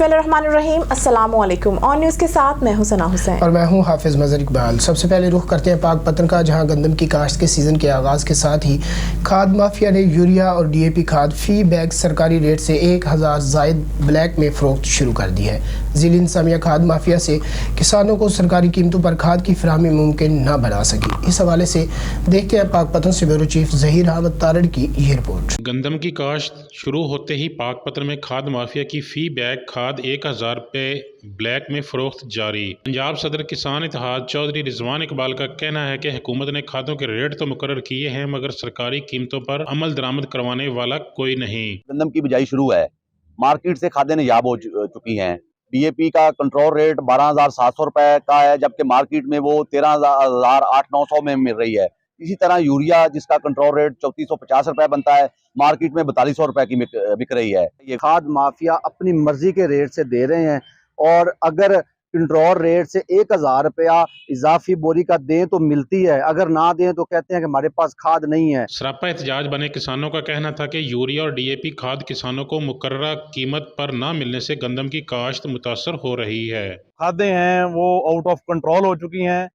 बिस्मिल्लाहिर्रहमानिर्रहीम, अस्सलाम वालेकुम। ऑन न्यूज़ के साथ मैं हूं सना हुसैन और मैं हूं हाफिज मजहर इकबाल। सबसे पहले रुख करते हैं पाक पतन का, जहां गंदम की काश्त के सीज़न के आगाज़ के साथ ही खाद माफिया ने यूरिया और डीएपी खाद फी बैग सरकारी रेट से 1000 ज़ायद ब्लैक में फ़रोख्त शुरू कर दी है। ज़िली इंतज़ामिया खाद माफिया से किसानों को सरकारी कीमतों पर खाद की फराहमी मुमकिन न बना सकी। इस हवाले से देखते हैं पाक पतन से ब्यूरो चीफ ज़हीर अहमद तारड़ की ये रिपोर्ट। गंदम की काश्त शुरू होते ही पाक पतन में खाद माफिया की फी बैग खाद 1000 रुपये ब्लैक में फरोख्त जारी। पंजाब सदर किसान इत्तेहाद चौधरी रिजवान इकबाल का कहना है कि हुकूमत ने खादों के रेट तो मुकर्रर किए हैं, मगर सरकारी कीमतों पर अमल दरामद करवाने वाला कोई नहीं। गंदम की बिजाई शुरू है, मार्केट से खादें नायाब हो चुकी हैं। डीएपी का कंट्रोल रेट 12,700 रुपए का है, जबकि मार्केट में वो 13,800-900 में मिल रही है। इसी तरह यूरिया जिसका कंट्रोल रेट 3450 रुपए बनता है, मार्केट में 4200 रुपए की बिक रही है। ये खाद माफिया अपनी मर्जी के रेट से दे रहे हैं, और अगर कंट्रोल रेट से 1000 रुपया इजाफी बोरी का दें तो मिलती है, अगर ना दें तो कहते हैं कि हमारे पास खाद नहीं है। सरापा एहतजाज बने किसानों का कहना था कि यूरिया और डीएपी खाद किसानों को मुकर्ररा कीमत पर ना मिलने से गंदम की काश्त मुतासर हो रही है। खादें हैं वो आउट ऑफ कंट्रोल हो चुकी हैं।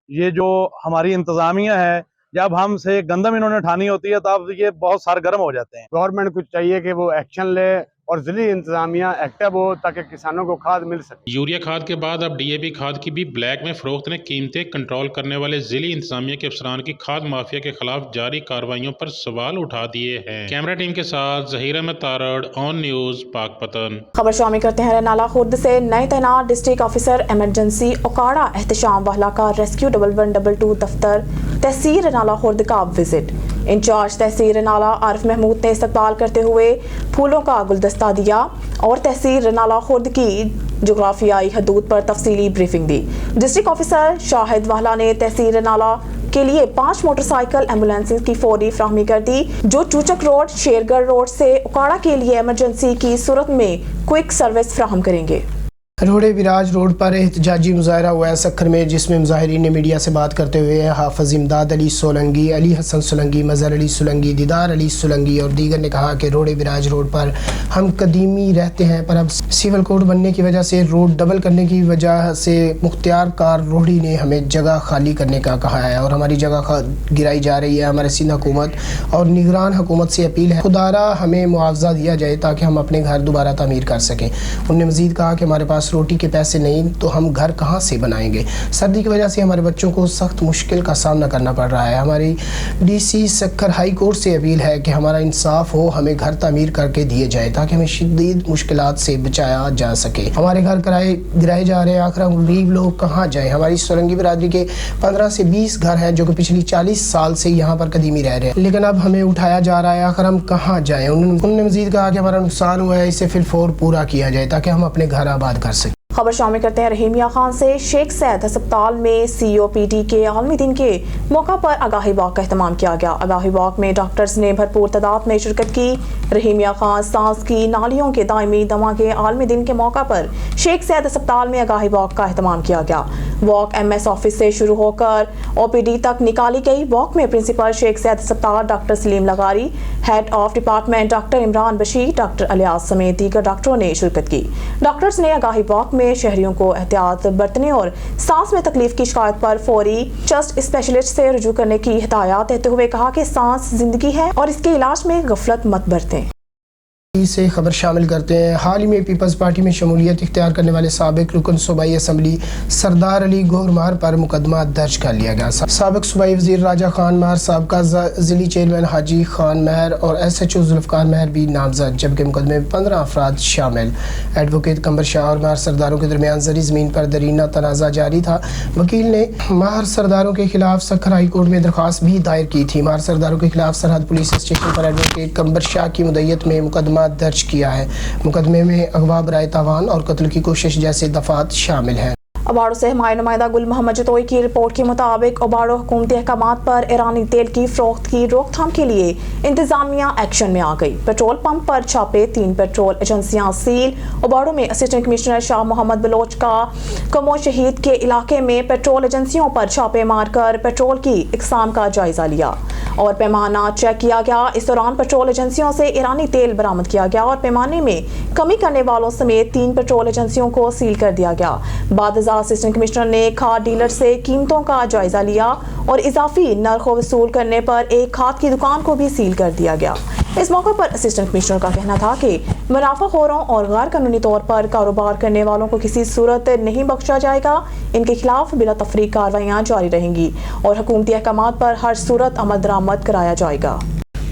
ये जो हमारी इंतजामिया है, जब हमसे गंदम इन्होंने उठानी होती है तब ये बहुत सरगर्म हो जाते हैं। गवर्नमेंट को चाहिए कि वो एक्शन ले और ज़िली इंतजामिया एक्टिव हो ताकि किसानों को खाद मिल सके। यूरिया खाद के बाद अब डीएपी खाद की भी ब्लैक में फरोख्त ने कीमतें कंट्रोल करने वाले ज़िली इंतजामिया के अफसरान की खाद माफिया के खिलाफ जारी कार्रवाइयों पर सवाल उठा दिए हैं। कैमरा टीम के साथ ज़हीर अहमद तारड़, ऑन न्यूज़ पाक पतन। खबर शामिल करते हैं रनाला खुर्द से। नए तैनात district officer emergency Okara Ehtesham वाला का रेस्क्यू 1122 दफ्तर तहसील रनाला खुर्द का विजिट। इंचार्ज तहसील रनाला आरिफ महमूद ने इस्तकबाल करते हुए फूलों का गुलदस्ता दिया और तहसील रनाला खुर्द की जोग्राफियाई हदूद पर तफसीली ब्रीफिंग दी। डिस्ट्रिक्ट ऑफिसर शाहिद वाला ने तहसील रनाला के लिए 5 मोटरसाइकिल एम्बुलेंसेज की फौरी फ्राहमी कर दी, जो चूचक रोड शेरगढ़ रोड से उकाड़ा के लिए इमरजेंसी की सूरत में क्विक सर्विस फ्राहम करेंगे। रोड विराज रोड पर एहतजाजी मुजाहरा हुआ है सखर में, जिसमें मुजाहिरीन ने मीडिया से बात करते हुए हाफिज इमदाद अली सोलंगी, अली हसन सोलंगी, मजहर अली सोलंगी, दीदार अली सोलंगी और दीगर ने कहा कि रोड विराज रोड पर हम कदीमी रहते हैं, पर अब सिविल कोड बनने की वजह से रोड डबल करने की वजह से मुख्तियार कार रोहड़ी ने हमें जगह खाली करने का कहा है और हमारी जगह गिराई जा रही है। हमारे सिंध हुकूमत और निगरान हुकूमत से अपील है खुदारा हमें मुआवजा दिया जाए ताकि हम अपने घर दोबारा तामीर कर सकें। उन्होंने मजीद कहा कि हमारे पास रोटी के पैसे नहीं तो हम घर कहाँ से बनाएंगे। सर्दी की वजह से हमारे बच्चों को सख्त मुश्किल का सामना करना पड़ रहा है। हमारी डीसी सक्कर हाई कोर्ट से अपील है कि हमारा इंसाफ हो, हमें घर तामीर करके दिए जाए ताकि हमें शदीद मुश्किलात से बचाया जा सके। हमारे घर गिराए जा रहे हैं, आखिर हम गरीब लोग कहाँ जाएँ। हमारी सोलंगी बिरादरी के 15 से 20 घर हैं जो कि पिछली 40 साल से यहाँ पर कदीमी रह रहे हैं, लेकिन अब हमें उठाया जा रहा है, आखिर हम कहाँ जाएँ। उन्होंने मजीद कहा कि हमारा नुकसान हुआ है, इसे फिलफौर पूरा किया जाए ताकि हम अपने घर आबाद कर सकें। खबर शामिल करते हैं रहीमिया खान से। शेख सैद अस्पताल में COPD के आलमी दिन के मौका पर आगाही वॉक का एहतमाम किया गया। आगाही वॉक में डॉक्टर्स ने भरपूर तादाद में शिरकत की। रहीमिया खान सांस की नालियों के दायमी दमा के आलमी दिन के मौका पर शेख सैद अस्पताल में आगाही वॉक का एहतमाम किया गया। वॉक MS ऑफिस से शुरू होकर OPD तक निकाली गई। वॉक में प्रिंसिपल शेख सैद अस्पताल doctor Saleem Lagari, head of department doctor Imran Bashir, doctor Ilyas समेत दीगर डॉक्टरों ने शिरकत की। डॉक्टर्स ने आगाही वॉक में शहरियों को एहतियात बरतने और सांस में तकलीफ की शिकायत पर फौरी चेस्ट स्पेशलिस्ट से रुजू करने की हिदायत देते हुए कहा कि सांस जिंदगी है और इसके इलाज में गफलत मत बरतें। से खबर शामिल करते हैं। हाल ही में पीपल्स पार्टी में शमूलियत इख्तियार करने वाले साबिक रुकन सूबाई असम्बली सरदार अली गौहरमार पर मुकदमा दर्ज कर लिया गया। साबिक सूबाई वजीर राजा खान महर, साबका जिली चेयरमैन हाजी खान महर और SHO जुल्फकार महर भी नामजद, जबकि मुकदमे में 15 अफराद शामिल। एडवोकेट कंबर शाह और महर सरदारों के दरमियान जरी जमीन पर दरीना तनाज़ा जारी था। वकील ने महर सरदारों के खिलाफ सखर हाई कोर्ट में दरख्वास्त भी दायर की थी। महर सरदारों के खिलाफ सरहद पुलिस स्टेशन पर एडवोकेट कंबर शाह की मुद्दत में मुकदमा दर्ज किया है। मुकदमे में अगवा बराए तावान और कत्ल की कोशिश जैसे दफात शामिल हैं। ओबाड़ो से हमारे नुमाइंदा गुल मोहम्मद जतोई की रिपोर्ट के मुताबिक ओबाड़ो हुकूमती अहकामात पर ईरानी तेल की फरोख्त की रोकथाम के लिए इंतजामिया एक्शन में आ गई। पेट्रोल पंप पर छापे, 3 पेट्रोल एजेंसियां सील। ओबाड़ो में असिस्टेंट कमिश्नर शाह मोहम्मद बलोच का कमो शहीद के इलाके में पेट्रोल एजेंसियों पर छापे मारकर पेट्रोल की इकसाम का जायजा लिया और पैमाना चेक किया गया। इस दौरान पेट्रोल एजेंसियों से ईरानी तेल बरामद किया गया और पैमाने में कमी करने वालों समेत 3 पेट्रोल एजेंसियों को सील कर दिया गया। बाद असिस्टेंट कमिश्नर ने खाद डीलर से कीमतों का जायजा लिया और इजाफी नर्ख वसूल करने पर एक खाद की दुकान को भी सील कर दिया गया। इस मौके पर असिस्टेंट कमिश्नर का कहना था कि मुनाफाखोरों और गैर कानूनी तौर पर कारोबार करने वालों को किसी सूरत नहीं बख्शा जाएगा। इनके खिलाफ बिला तफरीक कार्रवाइयाँ जारी रहेंगी और हुकूमती अहकामात पर हर सूरत अमल दरामद कराया जाएगा।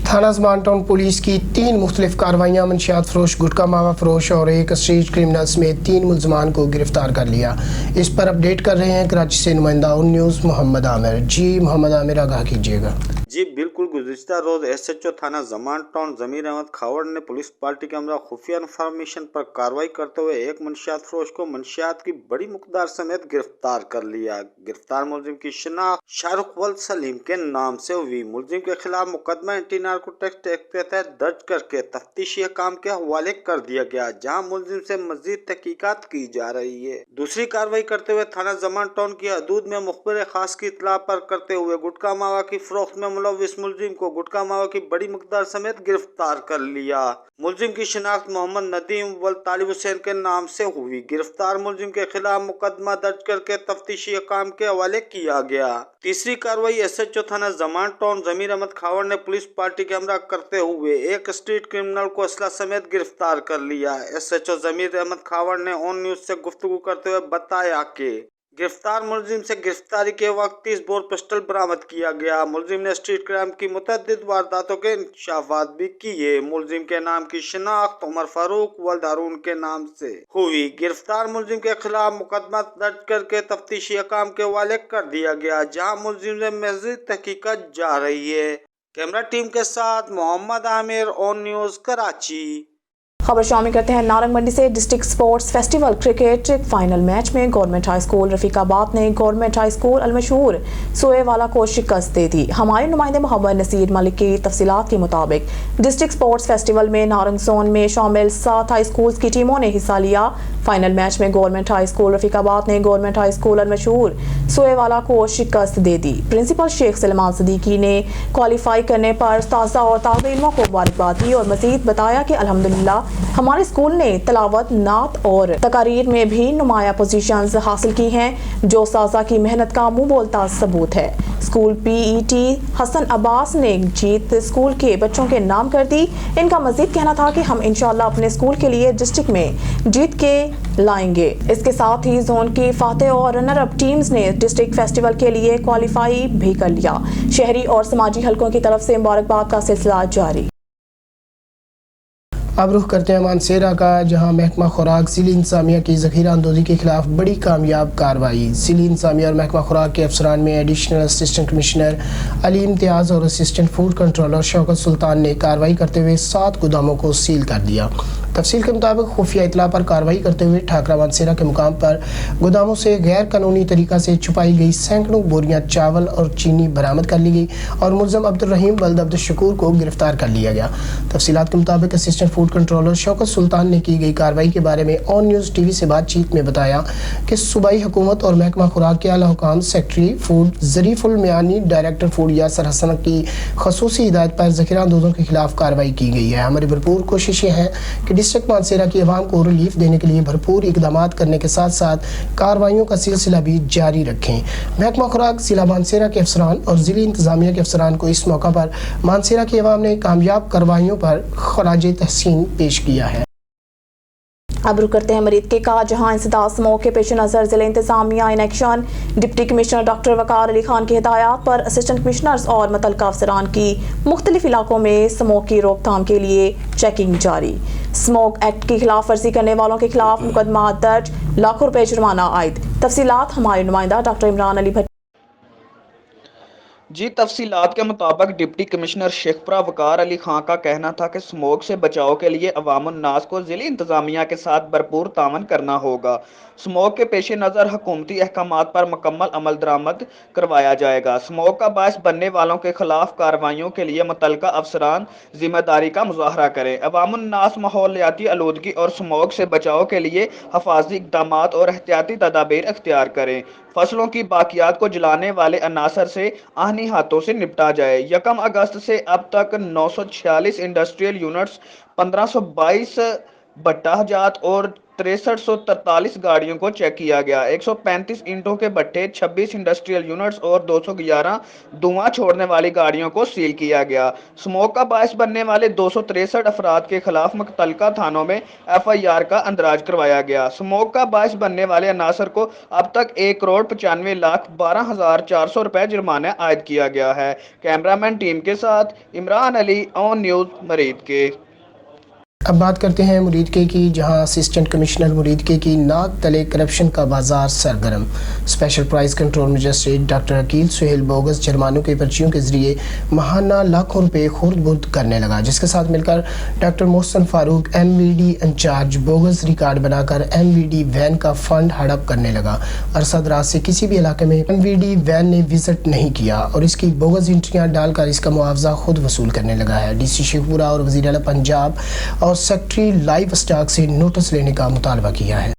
थाना ज़मान टाउन पुलिस की 3 मुख्तलिफ कार्रवाइयाँ मंशियात फरोश, गुटखा मावा फरोश और एक स्ट्रीट क्रिमिनल समेत 3 मुलजमान को गिरफ्तार कर लिया। इस पर अपडेट कर रहे हैं कराची से नुमाइंदा उन न्यूज़ मोहम्मद आमिर। जी मोहम्मद आमिर, आगाह कीजिएगा। जी बिल्कुल, गुज़िश्ता रोज़ SHO थाना ज़मान टाउन ज़मीर अहमद खावड़ ने पुलिस पार्टी के हमरा खुफिया इन्फॉर्मेशन पर कार्रवाई करते हुए एक मंशियात फरोश को मंशियात की बड़ी मकदार समेत गिरफ्तार कर लिया। गिरफ्तार मुलजिम की शिनाख्त शाहरुख वल्द सलीम के नाम से हुई। मुलजिम के खिलाफ मुकदमा एंटी नार्कोटिक्स एक्ट के तहत दर्ज करके तफ्तीशी काम के हवाले कर दिया गया, जहाँ मुलजिम से मजीद तहकीकात की जा रही है। दूसरी कार्रवाई करते हुए थाना ज़मान टाउन की हदूद में मुखबिर खास की इत्तला पर करते हुए गुटखा मावा की फरोख्त में मुलविस मुलजिम को गुटखा मावा की बड़ी मकदार समेत गिरफ्तार कर लिया। मुलजिम की शिनाख्त मोहम्मद नदीम वल तालिब हुसैन के नाम से हुई। गिरफ्तार मुलजिम के खिलाफ मुकदमा दर्ज करके तफ्तीशी काम के हवाले किया गया। तीसरी कार्रवाई SHO थाना ज़मान टाउन ज़मीर अहमद खावड़ ने पुलिस पार्टी के हमरा करते हुए एक स्ट्रीट क्रिमिनल को असला समेत गिरफ्तार कर लिया। SHO ज़मीर अहमद खावड़ ने ऑन न्यूज से गुफ्तगू करते हुए बताया कि गिरफ्तार मुलजिम से गिरफ्तारी के वक्त 30 बोर पिस्टल बरामद किया गया। मुलजिम ने स्ट्रीट क्राइम की मुतअद्दिद वारदातों के इंकशाफात भी किए। मुलजिम के नाम की शिनाख्त उमर फारूक वल्द हारून के नाम से हुई। गिरफ्तार मुलजिम के खिलाफ मुकदमा दर्ज करके तफ्तीशी काम के हवाले कर दिया गया, जहाँ मुलजिम से मज़ीद तहकीकात जा रही है। कैमरा टीम के साथ मोहम्मद आमिर, ऑन न्यूज, कराची। खबर शामिल करते हैं नारंग मंडी से। District sports festival cricket final match में गवर्नमेंट हाई स्कूल रफीकाबाद ने गवर्नमेंट हाई स्कूल अलमशहूर सोएवाला को शिकस्त दे दी। हमारे नुमाइंदे मोहम्मद नसीर मलिक की तफसीलात के मुताबिक डिस्ट्रिक्ट स्पोर्ट्स फेस्टिवल में नारंग जोन में शामिल 7 हाई स्कूल्स की टीमों ने हिस्सा लिया। फाइनल मैच में गवर्नमेंट हाई स्कूल रफीकाबाद ने गवर्नमेंट हाई स्कूल अलमशहूर सोएवाला को शिकस्त दे दी। प्रिंसिपल शेख सलमान सदीकी ने क्वालिफाई करने पर उस्ताज़ा और तालिब इल्मों को मुबारकबाद दी और मज़ीद बताया कि अल्हम्दुलिल्लाह हमारे स्कूल ने तिलावत, नात और तकारीर में भी नुमाया पोजीशंस हासिल की हैं, जो उस्ताज़ा की मेहनत का मुंह बोलता सबूत है। स्कूल PET हसन अब्बास ने जीत स्कूल के बच्चों के नाम कर दी। इनका मजीद कहना था कि हम इंशाल्लाह अपने स्कूल के लिए डिस्ट्रिक्ट में जीत के लाएंगे। इसके साथ ही जोन की फातेह और रनर अप टीम्स ने डिस्ट्रिक्ट फेस्टिवल के लिए क्वालिफाई भी कर लिया। शहरी और समाजी हलकों की तरफ से मुबारकबाद का सिलसिला जारी। अब रुख करते हैं मानसेरा का, जहां महकमा खुराक ज़िली इंतज़ामिया की ज़ख़ीरा अंदोज़ी के खिलाफ बड़ी कामयाब कार्रवाई। ज़िली इंतज़ामिया और महकमा खुराक के अफसरान में एडिशनल असिस्टेंट कमिश्नर अली इम्तियाज़ और असिस्टेंट फूड कंट्रोलर शौकत सुल्तान ने कार्रवाई करते हुए 7 गोदामों को सील कर दिया। तफसील के मुताबिक खुफिया इतला पर कार्रवाई करते हुए ठाकरा मानसेरा के मुकाम पर गोदामों से गैर कानूनी तरीका से छुपाई गई सैकड़ों बोरियां चावल और चीनी बरामद कर ली गई और मुलज़म अब्दुर्रहीम वल्द अब्दुश्शकूर को गिरफ्तार कर लिया गया। तफसीलात के मुताबिक असिस्टेंट फूड कंट्रोलर शौकत सुल्तान ने की गई कार्रवाई के बारे में ऑन न्यूज़ TV से बातचीत में बताया कि सूबाई हुकूमत और महकमा खुराक के आला हुकाम secretary food Zareeful Miani, director food Yasir Hassan की खसूसी हिदायत पर ज़ख़ीरा अंदोज़ों के खिलाफ कार्रवाई की गई है। हमारी भरपूर कोशिशें हैं कि डिस्ट्रिक्ट मानसेरा की आवाम को रिलीफ देने के लिए भरपूर इकदाम करने के साथ साथ कार्रवाइयों का सिलसिला भी जारी रखें। महकमा खुराक ज़िला मानसेरा के अफसरान और ज़िली इंतज़ामिया के अफसरान को इस मौका पर मानसेरा की आवाम ने कामयाब कार्रवाइयों पर खराज तहसीन पेश किया है। अब रुक करते हैं मरीद का, जहां इंसदाद स्मोक के पेश नज़र जिले इंतजामिया in action. Deputy commissioner doctor Waqar Ali Khan की हिदायत पर असिस्टेंट कमिश्नर्स और मुतल्लिका अफसरान की मुख्तलिफ इलाकों में स्मोक की रोकथाम के लिए चेकिंग जारी। स्मोक एक्ट की खिलाफ वर्जी करने वालों के खिलाफ मुकदमा दर्ज, लाखों रुपए जुर्माना आयद। तफसीलात हमारे नुमाइंदा डॉक्टर इमरान अली भट्ट। جی تفصیلات کے مطابق ڈپٹی کمشنر شیخپورہ وقار علی خان کا کہنا تھا کہ اسموگ سے بچاؤ کے لیے عوام الناس کو ضلعی انتظامیہ کے ساتھ بھرپور تعاون کرنا ہوگا۔ اسموگ کے پیش نظر حکومتی احکامات پر مکمل عمل درآمد کروایا جائے گا۔ اسموگ کا باعث بننے والوں کے خلاف کارروائیوں کے لیے متعلقہ افسران ذمہ داری کا مظاہرہ کریں۔ عوام الناس ماحولیاتی آلودگی اور اسموگ سے بچاؤ کے لیے حفاظتی اقدامات اور احتیاطی تدابیر اختیار کریں۔ فصلوں کی باقیات کو جلانے والے عناصر سے آہنی ہاتھوں سے نپٹا جائے۔ 1 اگست سے اب تک 946 انڈسٹریل یونٹس، 1522 بھٹا جات اور 6343 گاڑیوں کو چیک کیا گیا۔ 135 اینٹوں کے بھٹے، 26 انڈسٹریل یونٹس اور 211 دھواں چھوڑنے والی گاڑیوں کو سیل کیا گیا۔ اسموگ کا باعث بننے والے 263 افراد کے خلاف متعلقہ تھانوں میں FIR کا اندراج کروایا گیا۔ اسموگ کا باعث بننے والے عناصر کو اب تک 1,95,12,400 روپے جرمانہ عائد کیا گیا ہے۔ کیمرامین ٹیم کے ساتھ عمران علی، آن نیوز مرید کے۔ اب بات کرتے ہیں مریدکے کی، جہاں اسسٹنٹ کمشنر مریدکے کی ناک تلے کرپشن کا بازار سرگرم۔ Special price control magistrate doctor Aqeel Sohail bogus جرمانوں کے پرچیوں کے ذریعے ماہانہ لاکھوں روپے خورد برد کرنے لگا، جس کے ساتھ مل کر ڈاکٹر محسن فاروق MVD انچارج بوگس ریکارڈ بنا کر MVD وین کا فنڈ ہڑپ کرنے لگا۔ عرصہ دراز سے کسی بھی علاقے میں MVD وین نے وزٹ نہیں کیا اور اس کی بوگس انٹریاں ڈال کر اس کا معاوضہ خود وصول کرنے لگا ہے۔ DC شیخپورہ اور وزیر اعلیٰ پنجاب اور سیکٹری لائف اسٹاک سے نوٹس لینے کا مطالبہ کیا ہے۔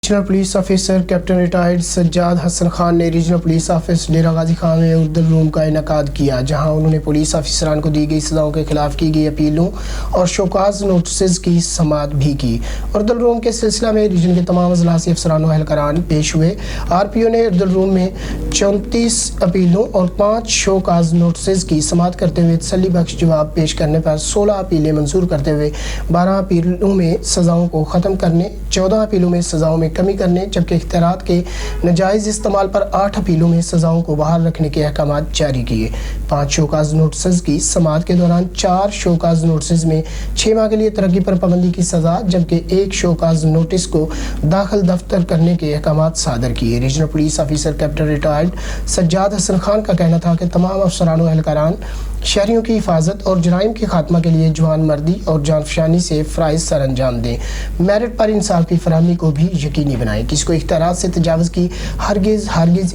Regional police officer captain retired Sajjad Hassan Khan نے regional police office Dera Ghazi Khan میں اردو روم کا انعقاد کیا، جہاں انہوں نے پولیس افسران کو دی گئی سزاؤں کے خلاف کی گئی اپیلوں اور شوکاز نوٹسز کی سماعت بھی کی۔ اردو روم کے سلسلہ میں ریجن کے تمام اضلاع سے افسران و اہلکاران پیش ہوئے۔ RPO نے اردو روم میں 34 اپیلوں اور 5 شوکاز نوٹسز کی سماعت کرتے ہوئے تسلی بخش جواب پیش کرنے پر 16 اپیلیں منظور کرتے ہوئے 12 اپیلوں میں سزاؤں کو ختم کرنے، 14 اپیلوں میں سزاؤں میں کمی کرنے، جبکہ اختیارات کے ناجائز استعمال پر 8 اپیلوں میں سزاؤں کو بحال رکھنے کے احکامات جاری کیے۔ 5 شوکاز نوٹسز کی سماعت کے دوران 4 شوکاز نوٹسز میں 6 ماہ کے لیے ترقی پر پابندی کی سزا، جبکہ 1 شوکاز نوٹس کو داخل دفتر کرنے کے احکامات صادر کیے۔ Regional police officer captain retired Sajjad Hassan Khan کا کہنا تھا کہ تمام افسران و اہلکاران شہریوں کی حفاظت اور جرائم کے خاتمہ کے لیے جوان مردی اور جان فشانی سے فرائض سر انجام دیں، میرٹ پر انصاف کی فراہمی کو بھی یقینی بنائیں۔ کسی کو اختیارات سے تجاوز کی ہرگز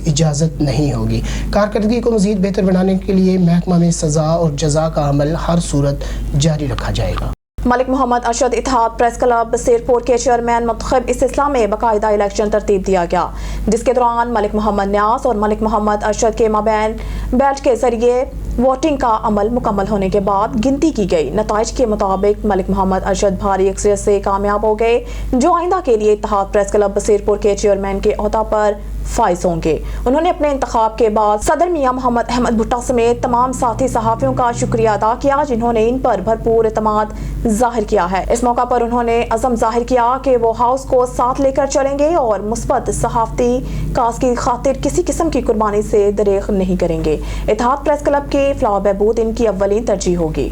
اجازت نہیں ہوگی۔ کارکردگی کو مزید بہتر بنانے کے لیے محکمہ میں سزا اور جزا کا عمل ہر صورت جاری رکھا جائے گا۔ ملک محمد ارشد اتحاد پریس کلب بصیرپور کے چیئرمین منتخب اس سلسلہ میں باقاعدہ الیکشن ترتیب دیا گیا، جس کے دوران ملک محمد نیاز اور ملک محمد ارشد کے مابین بیلٹ کے ذریعے ووٹنگ کا عمل مکمل ہونے کے بعد گنتی کی گئی۔ نتائج کے مطابق ملک محمد ارشد بھاری اکثریت سے کامیاب ہو گئے، جو آئندہ کے لیے اتحاد پریس کلب بصیرپور کے چیئرمین کے عہدہ پر فائز ہوں گے۔ انہوں نے اپنے انتخاب کے بعد صدر میاں محمد احمد بھٹا سمیت تمام ساتھی صحافیوں کا شکریہ ادا کیا، جنہوں نے ان پر بھرپور اعتماد ظاہر کیا ہے۔ اس موقع پر انہوں نے عزم ظاہر کیا کہ وہ ہاؤس کو ساتھ لے کر چلیں گے اور مثبت صحافتی کاز کی خاطر کسی قسم کی قربانی سے دریغ نہیں کریں گے۔ اتحاد پریس کلب کی فلاح و بہبود ان کی اولین ترجیح ہوگی۔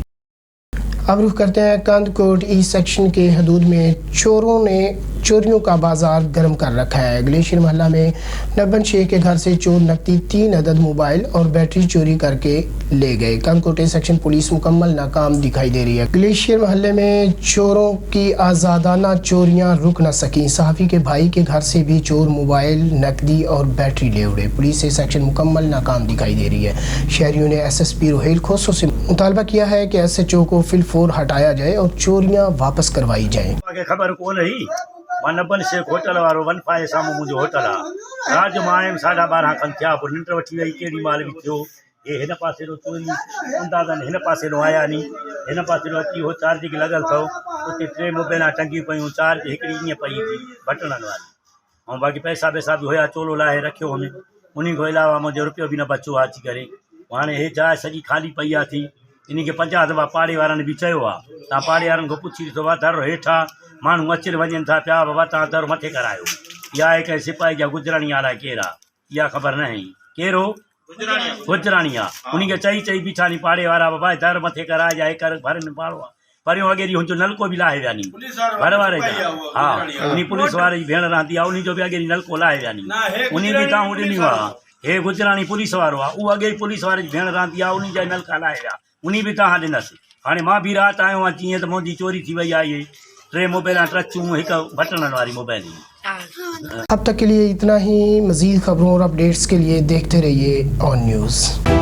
اب رخ کرتے ہیں کند کوٹ ای سیکشن کے حدود میں چوروں نے چوریوں کا بازار گرم کر رکھا ہے۔ گلیشیر محلہ میں نبن شیخ کے گھر سے چور نقدی 3 عدد موبائل اور بیٹری چوری کر کے لے گئے۔ کند کوٹ ای سیکشن پولیس مکمل ناکام دکھائی دے رہی ہے۔ گلیشیر محلے میں چوروں کی آزادانہ چوریاں رک نہ سکیں۔ صحافی کے بھائی کے گھر سے بھی چور موبائل، نقدی اور بیٹری لے اڑے۔ پولیس ای سیکشن مکمل ناکام دکھائی دے رہی ہے۔ شہریوں نے SSP روہیل کھوسو سے مطالبہ کیا ہے کہ SHO کو فی الفور ہٹایا جائے اور چوریاں واپس کروائی جائیں۔ خبر کو نہیں نبن شیخ ہوٹل وارو 1 ساموں مجھے ہوٹل ہے رات جو مائم 12:30 کھن تھیا پھر ننڈ وٹھی وئی کیڑی مال بھی تھو یہ ہن پاسے رو چوری اندازن ہن پاسے رو آیا نہیں ہن پاسے رو اچی ہو چارج کے لگل تھو اتنے 3 موبائل ٹنگی پیوں چارج ہکڑی ائیں پئی تھی بٹن والی اور باقی پیسہ بھی ہویا چولو لائے رکھو ہمیں انہیں کو علاوہ مجھے روپیو بھی نہ بچو اچی کرے ہاں یہ جائے سॼी خالی پئی تھی ان کے 50 دفعہ पाड़े वारनि भी चयो आहे तव्हां पाड़े वारनि खां पुछी ॾिसो आहे दर हेठां माण्हू अचनि वञनि था पिया बाबा तव्हां दर मथे करायो इहा आहे कंहिं सिपाही जा गुजराणी अलाए केरु आहे इहा ख़बर न आहे कहिड़ो गुजराणी आहे उन खे चई बीठा नी पाड़े वारा बाबा दर मथे कराए जाए कर भरनि पाड़ो आहे परियों अॻे ॾींहुं हुनजो नलको बि लाहे विया नी घर वारे जा हा उन पुलिस वारे जी भेण रहंदी आहे उन जो बि अॻे ॾींहुं नलको लाहे विया नी उन बि तव्हां ॾिनियूं आहे हे गुजराणी पुलिस वारो आहे उहो अॻे ई पुलिस वारे जी भेण रहंदी आहे उन जा नलका लाहे विया उन बि तव्हां ॾिनसि हाणे मां बि राति आयो आहियां जीअं त मुंहिंजी चोरी थी वई आहे इहे 3 मोबाइल टचूं हिकु बटणनि वारी मोबाइल अब तक के लिए इतना ही। मज़ीद खबरों और अपडेट्स के लिए देखते रहिए ऑन न्यूज़।